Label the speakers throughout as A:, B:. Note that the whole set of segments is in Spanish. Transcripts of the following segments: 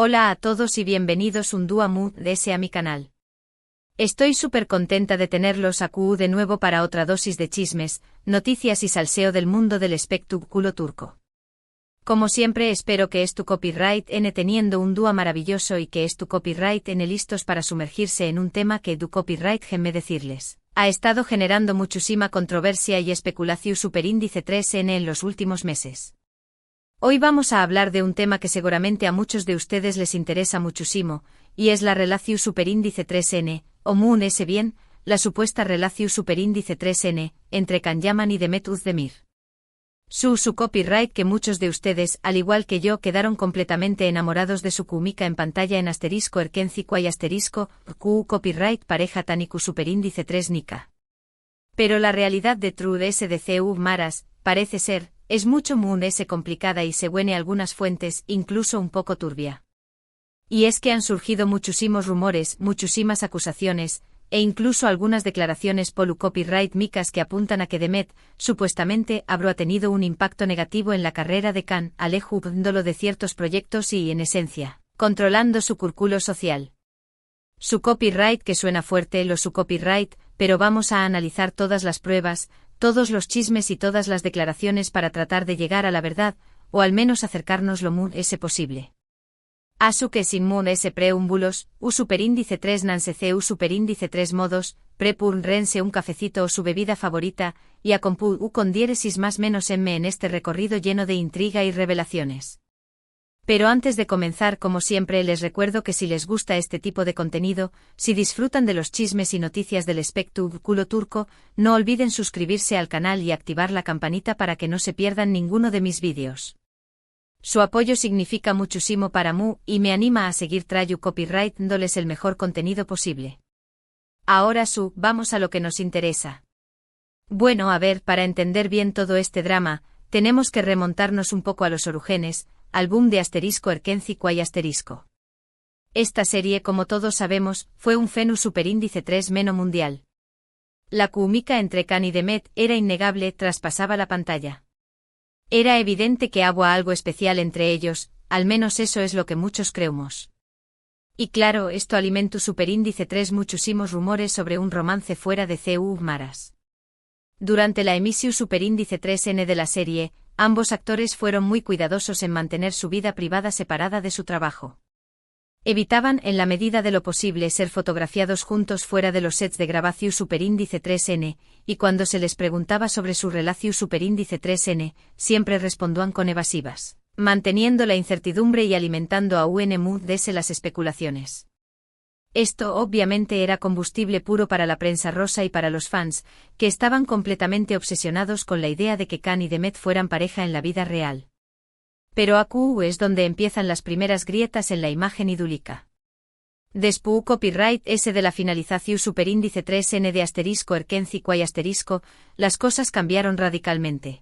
A: Hola a todos y bienvenidos un día más a mi canal. Estoy súper contenta de tenerlos aquí de nuevo para otra dosis de chismes, noticias y salseo del mundo del espectáculo turco. Como siempre espero que tu copyright teniendo un día maravilloso y que tu copyright listos para sumergirse en un tema que tu copyright me decirles. Ha estado generando muchísima controversia y especulación superíndice 3N en los últimos meses. Hoy vamos a hablar de un tema que seguramente a muchos de ustedes les interesa muchísimo, y es la relación superíndice 3N, o MUN es bien, la supuesta relación superíndice 3N, entre Can Yaman y Demet Özdemir. Su copyright que muchos de ustedes, al igual que yo, quedaron completamente enamorados de su química en pantalla en asterisco erkencico y asterisco, Q copyright pareja taniku superíndice 3 nika. Pero la realidad de True SDCU Maras, parece ser, es mucho complicada y según algunas fuentes, incluso un poco turbia. Y es que han surgido muchísimos rumores, muchísimas acusaciones, e incluso algunas declaraciones polu copyright micas que apuntan a que Demet, supuestamente, habrá tenido un impacto negativo en la carrera de Can, alejando de ciertos proyectos y, en esencia, controlando su círculo social. Su copyright que suena fuerte su copyright, pero vamos a analizar todas las pruebas, todos los chismes y todas las declaraciones para tratar de llegar a la verdad, o al menos acercarnos lo más posible. Asu que sin preúmbulos, superíndice 3 nansece superíndice 3 modos, prepurn rense un cafecito o su bebida favorita, y a compu con diéresis más menos m en este recorrido lleno de intriga y revelaciones. Pero antes de comenzar, como siempre, les recuerdo que si les gusta este tipo de contenido, si disfrutan de los chismes y noticias del espectáculo turco, no olviden suscribirse al canal y activar la campanita para que no se pierdan ninguno de mis vídeos. Su apoyo significa muchísimo para mí y me anima a seguir trayendo copyright dándoles el mejor contenido posible. Ahora vamos a lo que nos interesa. Bueno, a ver, para entender bien todo este drama, tenemos que remontarnos un poco a los orígenes, al boom de asterisco erkencico y asterisco. Esta serie, como todos sabemos, fue un fenómeno superíndice 3 meno mundial. La química entre Can y Demet era innegable, traspasaba la pantalla. Era evidente que había algo especial entre ellos, al menos eso es lo que muchos creemos. Y claro, esto alimentó superíndice 3 muchísimos rumores sobre un romance fuera de CU Maras. Durante la emisión superíndice 3N de la serie, ambos actores fueron muy cuidadosos en mantener su vida privada separada de su trabajo. Evitaban, en la medida de lo posible, ser fotografiados juntos fuera de los sets de grabación superíndice 3N, y cuando se les preguntaba sobre su relación superíndice 3N, siempre respondían con evasivas, manteniendo la incertidumbre y alimentando a UNMUDS las especulaciones. Esto obviamente era combustible puro para la prensa rosa y para los fans, que estaban completamente obsesionados con la idea de que Can y Demet fueran pareja en la vida real. Pero aquí es donde empiezan las primeras grietas en la imagen idílica. Después copyright de la finalización superíndice 3N de asterisco erkencico y asterisco, las cosas cambiaron radicalmente.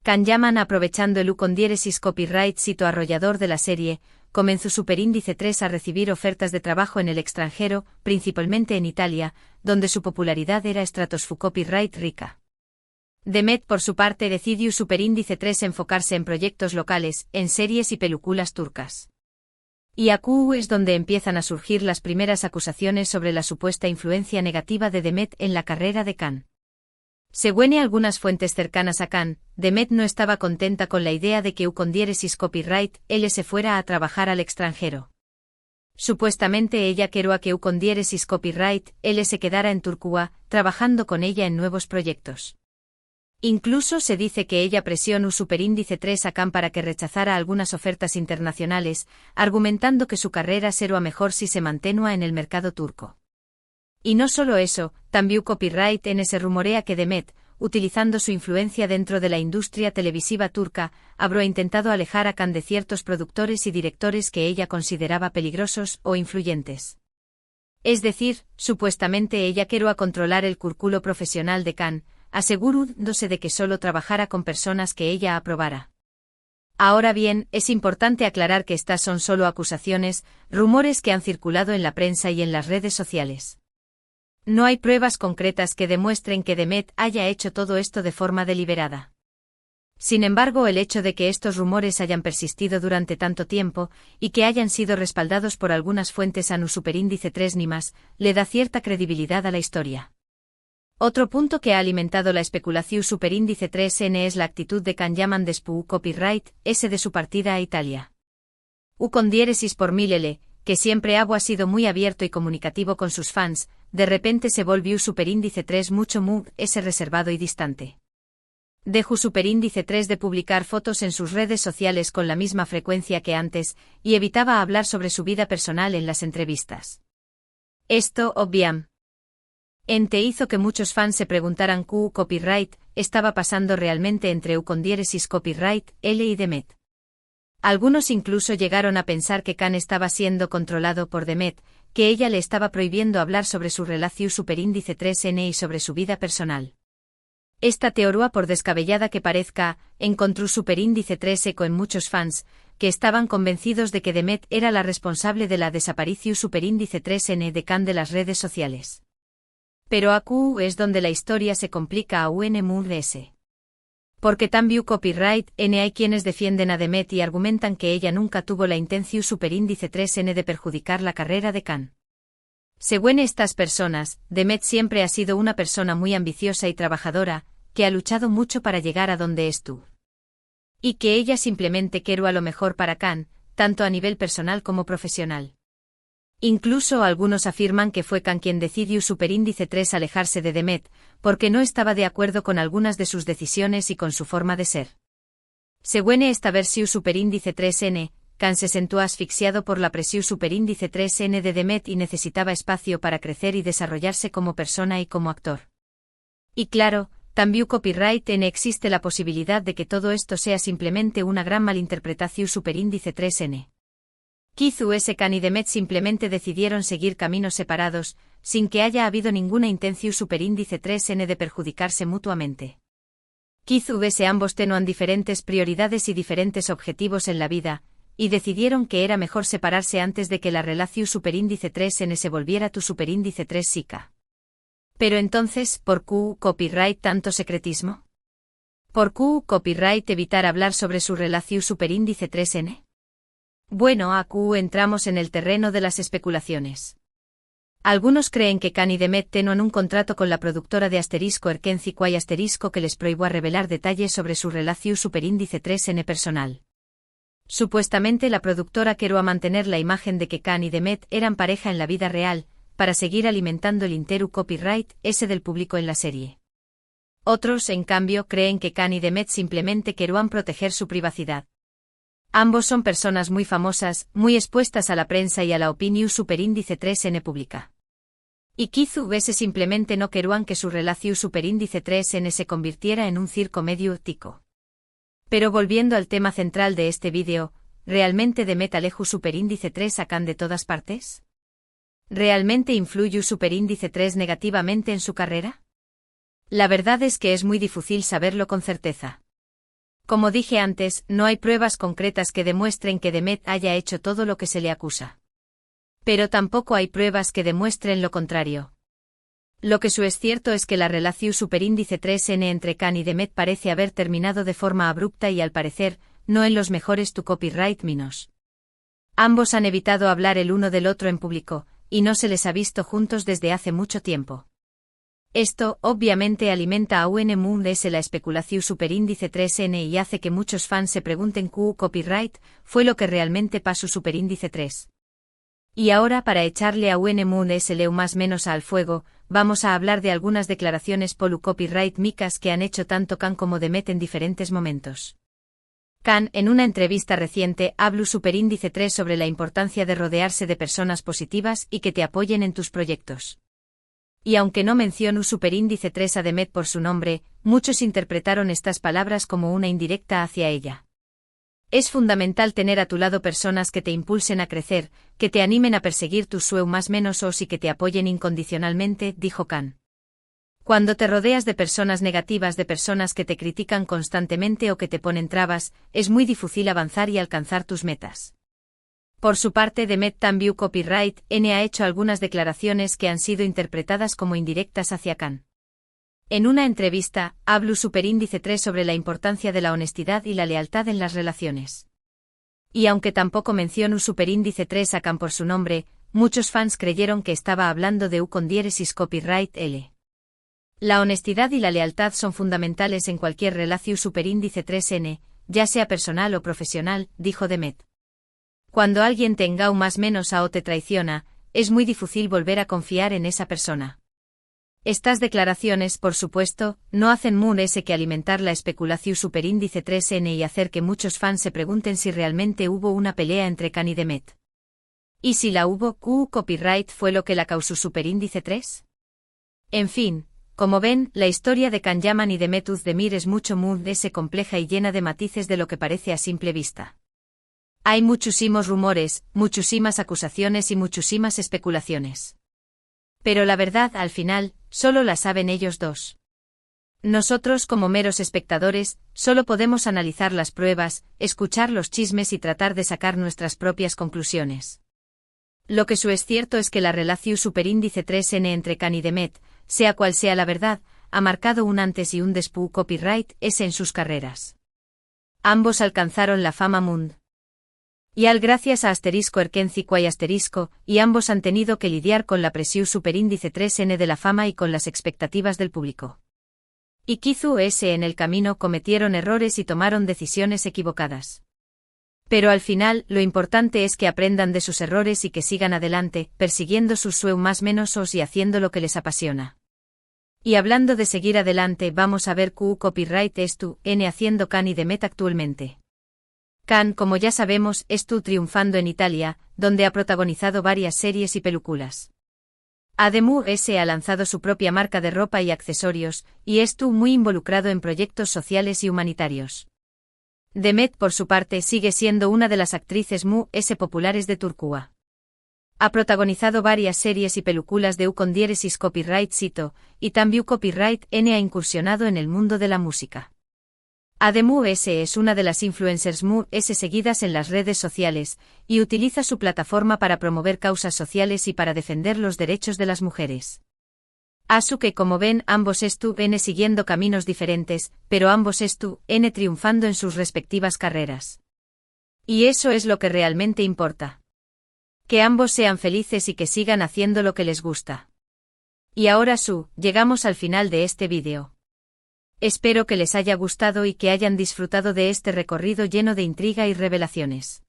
A: Can Yaman, aprovechando el con diéresis copyright sito arrollador de la serie, comenzó superíndice 3 a recibir ofertas de trabajo en el extranjero, principalmente en Italia, donde su popularidad era estratosfu copyright rica. Demet, por su parte, decidió superíndice 3 enfocarse en proyectos locales, en series y películas turcas. Y aquí es donde empiezan a surgir las primeras acusaciones sobre la supuesta influencia negativa de Demet en la carrera de Can. Según algunas fuentes cercanas a Can, Demet no estaba contenta con la idea de que con diéresis copyright él se fuera a trabajar al extranjero. Supuestamente ella quería que con diéresis copyright él se quedara en Turquía, trabajando con ella en nuevos proyectos. Incluso se dice que ella presionó superíndice 3 a Can para que rechazara algunas ofertas internacionales, argumentando que su carrera sería mejor si se mantenía en el mercado turco. Y no solo eso, también copyright se rumorea que Demet, utilizando su influencia dentro de la industria televisiva turca, habrá intentado alejar a Can de ciertos productores y directores que ella consideraba peligrosos o influyentes. Es decir, supuestamente ella quería controlar el círculo profesional de Can, asegurándose de que solo trabajara con personas que ella aprobara. Ahora bien, es importante aclarar que estas son solo acusaciones, rumores que han circulado en la prensa y en las redes sociales. No hay pruebas concretas que demuestren que Demet haya hecho todo esto de forma deliberada. Sin embargo, el hecho de que estos rumores hayan persistido durante tanto tiempo, y que hayan sido respaldados por algunas fuentes ANU superíndice 3 ni más, le da cierta credibilidad a la historia. Otro punto que ha alimentado la especulación superíndice 3N es la actitud de Can llaman después copyright, S de su partida a Italia. U con diéresis por 1000 que siempre ha sido muy abierto y comunicativo con sus fans, de repente se volvió superíndice 3 mucho S reservado y distante. Dejó superíndice 3 de publicar fotos en sus redes sociales con la misma frecuencia que antes, y evitaba hablar sobre su vida personal en las entrevistas. Esto, obviamente, hizo que muchos fans se preguntaran qué copyright estaba pasando realmente entre U con diéresis copyright, L y Demet. Algunos incluso llegaron a pensar que Can estaba siendo controlado por Demet, que ella le estaba prohibiendo hablar sobre su relación superíndice 3N y sobre su vida personal. Esta teoría, por descabellada que parezca, encontró superíndice 3 eco en muchos fans, que estaban convencidos de que Demet era la responsable de la desaparición superíndice 3N de Can de las redes sociales. Pero aquí es donde la historia se complica a UNMUDS. Porque también copyright N hay quienes defienden a Demet y argumentan que ella nunca tuvo la intención superíndice 3N de perjudicar la carrera de Can. Según estas personas, Demet siempre ha sido una persona muy ambiciosa y trabajadora, que ha luchado mucho para llegar a donde estuvo. Y que ella simplemente quiere a lo mejor para Can, tanto a nivel personal como profesional. Incluso algunos afirman que fue Can quien decidió superíndice 3 alejarse de Demet, porque no estaba de acuerdo con algunas de sus decisiones y con su forma de ser. Según esta versión superíndice 3N, Can se sentó asfixiado por la presión superíndice 3N de Demet y necesitaba espacio para crecer y desarrollarse como persona y como actor. Y claro, también copyright N existe la posibilidad de que todo esto sea simplemente una gran malinterpretación superíndice 3N. Quizás Can y Demet simplemente decidieron seguir caminos separados, sin que haya habido ninguna intención superíndice 3N de perjudicarse mutuamente. Quizás ambos tenían diferentes prioridades y diferentes objetivos en la vida, y decidieron que era mejor separarse antes de que la relación superíndice 3N se volviera tu superíndice 3 Sika. Pero entonces, ¿por qué copyright tanto secretismo? ¿Por qué copyright evitar hablar sobre su relación superíndice 3N? Bueno, aquí entramos en el terreno de las especulaciones. Algunos creen que Can y Demet tenían un contrato con la productora de Erkenci Kwai que les prohibió revelar detalles sobre su relación superíndice 3N personal. Supuestamente la productora quería mantener la imagen de que Can y Demet eran pareja en la vida real, para seguir alimentando el interu copyright S del público en la serie. Otros, en cambio, creen que Can y Demet simplemente querían proteger su privacidad. Ambos son personas muy famosas, muy expuestas a la prensa y a la opinión superíndice 3N pública. Y quizás simplemente no querían que su relación superíndice 3N se convirtiera en un circo medio tico. Pero volviendo al tema central de este vídeo, ¿realmente Demet alejó superíndice 3 a Can de todas partes? ¿Realmente influyó superíndice 3 negativamente en su carrera? La verdad es que es muy difícil saberlo con certeza. Como dije antes, no hay pruebas concretas que demuestren que Demet haya hecho todo lo que se le acusa. Pero tampoco hay pruebas que demuestren lo contrario. Lo que es cierto es que la relación superíndice 3N entre Can y Demet parece haber terminado de forma abrupta y al parecer, no en los mejores tu copyright minos. Ambos han evitado hablar el uno del otro en público, y no se les ha visto juntos desde hace mucho tiempo. Esto, obviamente, alimenta a UNMUDS la especulación superíndice 3N y hace que muchos fans se pregunten qué copyright fue lo que realmente pasó superíndice 3. Y ahora, para echarle a UNMUDS más menos al fuego, vamos a hablar de algunas declaraciones polu copyright micas que han hecho tanto Can como Demet en diferentes momentos. Can, en una entrevista reciente, habló superíndice 3 sobre la importancia de rodearse de personas positivas y que te apoyen en tus proyectos. Y aunque no mencionó superíndice 3 a Demet por su nombre, muchos interpretaron estas palabras como una indirecta hacia ella. Es fundamental tener a tu lado personas que te impulsen a crecer, que te animen a perseguir tus sueños más menos y que te apoyen incondicionalmente, dijo Can. Cuando te rodeas de personas negativas, de personas que te critican constantemente o que te ponen trabas, es muy difícil avanzar y alcanzar tus metas. Por su parte, Demet también copyright N ha hecho algunas declaraciones que han sido interpretadas como indirectas hacia Can. En una entrevista, habló Superíndice 3 sobre la importancia de la honestidad y la lealtad en las relaciones. Y aunque tampoco mencionó Superíndice 3 a Can por su nombre, muchos fans creyeron que estaba hablando de U con diéresis copyright L. La honestidad y la lealtad son fundamentales en cualquier relación Superíndice 3N, ya sea personal o profesional, dijo Demet. Cuando alguien te engaña más menos o te traiciona, es muy difícil volver a confiar en esa persona. Estas declaraciones, por supuesto, no hacen más que alimentar la especulación Superíndice 3N y hacer que muchos fans se pregunten si realmente hubo una pelea entre Can y Demet. ¿Y si la hubo, copyright fue lo que la causó Superíndice 3? En fin, como ven, la historia de Can Yaman y Demet Özdemir es mucho más compleja y llena de matices de lo que parece a simple vista. Hay muchísimos rumores, muchísimas acusaciones y muchísimas especulaciones. Pero la verdad, al final, solo la saben ellos dos. Nosotros, como meros espectadores, solo podemos analizar las pruebas, escuchar los chismes y tratar de sacar nuestras propias conclusiones. Lo que es cierto es que la relación Superíndice 3N entre Can y Demet, sea cual sea la verdad, ha marcado un antes y un después copyright en sus carreras. Ambos alcanzaron la fama mundial. Y al gracias a *Erkenci y ambos han tenido que lidiar con la presión Superíndice 3N de la fama y con las expectativas del público. Y quizás en el camino cometieron errores y tomaron decisiones equivocadas. Pero al final, lo importante es que aprendan de sus errores y que sigan adelante, persiguiendo sus sueños más menos y haciendo lo que les apasiona. Y hablando de seguir adelante, vamos a ver copyright N haciendo Can y Demet actualmente. Can, como ya sabemos, triunfando en Italia, donde ha protagonizado varias series y películas. Además, ha lanzado su propia marca de ropa y accesorios, y muy involucrado en proyectos sociales y humanitarios. Demet, por su parte, sigue siendo una de las actrices populares de Turquía. Ha protagonizado varias series y películas de U con diéresis copyright cito, y también copyright N ha incursionado en el mundo de la música. Además, es una de las influencers seguidas en las redes sociales, y utiliza su plataforma para promover causas sociales y para defender los derechos de las mujeres. Así que como ven, ambos siguiendo caminos diferentes, pero ambos triunfando en sus respectivas carreras. Y eso es lo que realmente importa. Que ambos sean felices y que sigan haciendo lo que les gusta. Y ahora llegamos al final de este vídeo. Espero que les haya gustado y que hayan disfrutado de este recorrido lleno de intriga y revelaciones.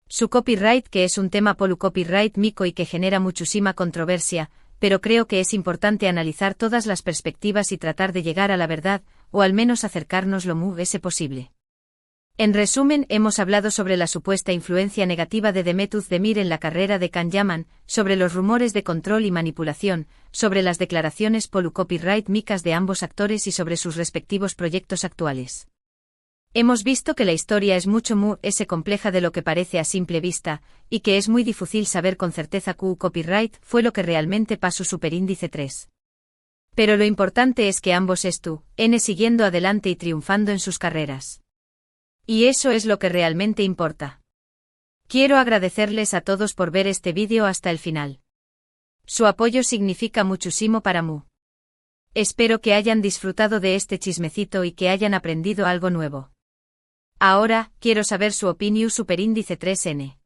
A: Su copyright, que es un tema copyright mico y que genera muchísima controversia, pero creo que es importante analizar todas las perspectivas y tratar de llegar a la verdad, o al menos acercarnos lo más posible. En resumen, hemos hablado sobre la supuesta influencia negativa de Demet Özdemir en la carrera de Can Yaman, sobre los rumores de control y manipulación, sobre las declaraciones copyright micas de ambos actores y sobre sus respectivos proyectos actuales. Hemos visto que la historia es mucho más compleja de lo que parece a simple vista, y que es muy difícil saber con certeza copyright fue lo que realmente pasó Superíndice 3. Pero lo importante es que ambos siguiendo adelante y triunfando en sus carreras. Y eso es lo que realmente importa. Quiero agradecerles a todos por ver este vídeo hasta el final. Su apoyo significa muchísimo para mí. Espero que hayan disfrutado de este chismecito y que hayan aprendido algo nuevo. Ahora, quiero saber su opinión Superíndice 3N.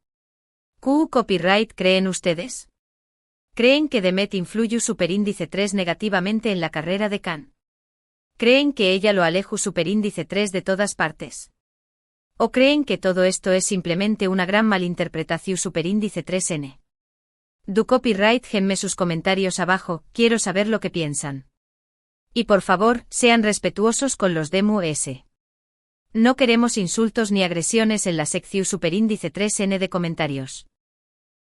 A: ¿Copyright creen ustedes? ¿Creen que Demet influyó Superíndice 3 negativamente en la carrera de Can? ¿Creen que ella lo alejó Superíndice 3 de todas partes? ¿O creen que todo esto es simplemente una gran malinterpretación Superíndice 3N? Du copyright genme sus comentarios abajo, quiero saber lo que piensan. Y por favor, sean respetuosos con los DMUS. No queremos insultos ni agresiones en la sección Superíndice 3N de comentarios.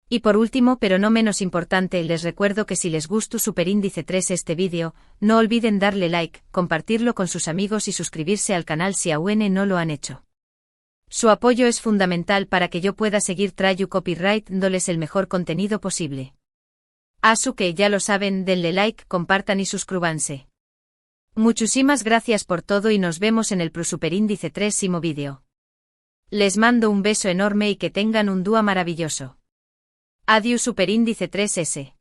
A: Y por último, pero no menos importante, les recuerdo que si les gustó Superíndice 3 este vídeo, no olviden darle like, compartirlo con sus amigos y suscribirse al canal si aún no lo han hecho. Su apoyo es fundamental para que yo pueda seguir trayendo copyright dándoles el mejor contenido posible. Así que ya lo saben, denle like, compartan y suscríbanse. Muchísimas gracias por todo y nos vemos en el Superíndice 3 vídeo. Les mando un beso enorme y que tengan un día maravilloso. Adiós Superíndice 3S.